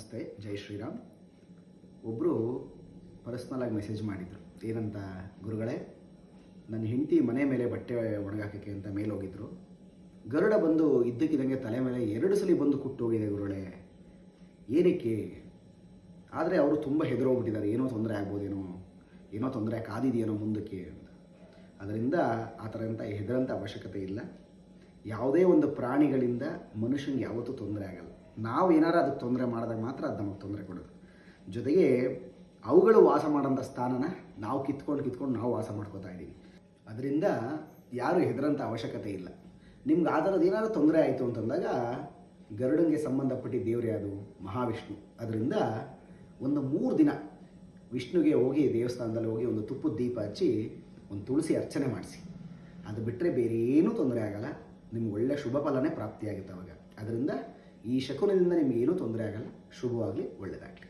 ನಮಸ್ತೆ, ಜೈ ಶ್ರೀರಾಮ್. ಒಬ್ಬರು ಪರ್ಸ್ನಲಾಗಿ ಮೆಸೇಜ್ ಮಾಡಿದರು. ಏನಂತ, ಗುರುಗಳೇ, ನನ್ನ ಹೆಂಡತಿ ಮನೆ ಮೇಲೆ ಬಟ್ಟೆ ಒಣಗಾಕೋಕ್ಕೆ ಅಂತ ಮೇಲೆ ಹೋಗಿದ್ರು. ಗರುಡ ಬಂದು ಇದ್ದಕ್ಕಿದ್ದಂಗೆ ತಲೆ ಮೇಲೆ 2 ಸಲ ಬಂದು ಕುಟ್ಟೋಗಿದೆ ಗುರುಗಳೇ, ಏನಕ್ಕೆ? ಆದರೆ ಅವರು ತುಂಬ ಹೆದರೋಗ್ಬಿಟ್ಟಿದ್ದಾರೆ, ಏನೋ ತೊಂದರೆ ಆಗ್ಬೋದೇನೋ, ಏನೋ ತೊಂದರೆ ಕಾದಿದೆಯೇನೋ ಮುಂದಕ್ಕೆ ಅಂತ. ಅದರಿಂದ ಆ ಥರ ಅಂತ ಹೆದರಂಥ ಅವಶ್ಯಕತೆ ಇಲ್ಲ. ಯಾವುದೇ ಒಂದು ಪ್ರಾಣಿಗಳಿಂದ ಮನುಷ್ಯನಿಗೆ ಯಾವತ್ತೂ ತೊಂದರೆ ಆಗಲ್ಲ. ನಾವು ಏನಾರು ಅದಕ್ಕೆ ತೊಂದರೆ ಮಾಡಿದಾಗ ಮಾತ್ರ ಅದು ನಮಗೆ ತೊಂದರೆ ಕೊಡೋದು. ಜೊತೆಗೆ ಅವುಗಳು ವಾಸ ಮಾಡೋಂಥ ಸ್ಥಾನನ ನಾವು ಕಿತ್ಕೊಂಡು ನಾವು ವಾಸ ಮಾಡ್ಕೋತಾ ಇದ್ದೀವಿ. ಅದರಿಂದ ಯಾರು ಹೆದರಂಥ ಅವಶ್ಯಕತೆ ಇಲ್ಲ. ನಿಮ್ಗೆ ಆ ಥರದ್ದು ಏನಾದರೂ ತೊಂದರೆ ಆಯಿತು ಅಂತಂದಾಗ ಗರುಡನಿಗೆ ಸಂಬಂಧಪಟ್ಟಿದ್ದ ದೇವ್ರು ಯಾವುದು? ಮಹಾವಿಷ್ಣು. ಅದರಿಂದ ಒಂದು 3 ದಿನ ವಿಷ್ಣುಗೆ ಹೋಗಿ ದೇವಸ್ಥಾನದಲ್ಲಿ ಹೋಗಿ ಒಂದು ತುಪ್ಪದ ದೀಪ ಹಚ್ಚಿ ಒಂದು ತುಳಸಿ ಅರ್ಚನೆ ಮಾಡಿಸಿ. ಅದು ಬಿಟ್ಟರೆ ಬೇರೆ ಏನೂ ತೊಂದರೆ ಆಗಲ್ಲ. ನಿಮ್ಗೆ ಒಳ್ಳೆಯ ಶುಭ ಫಲನೇ ಪ್ರಾಪ್ತಿಯಾಗುತ್ತೆ ಅವಾಗ. ಅದರಿಂದ ಈ ಶಕುನದಿಂದ ನಿಮ್ಗೆ ಏನೂ ತೊಂದರೆ ಆಗಲ್ಲ. ಶುಭವಾಗಲಿ, ಒಳ್ಳೆಯದಾಗಲಿ.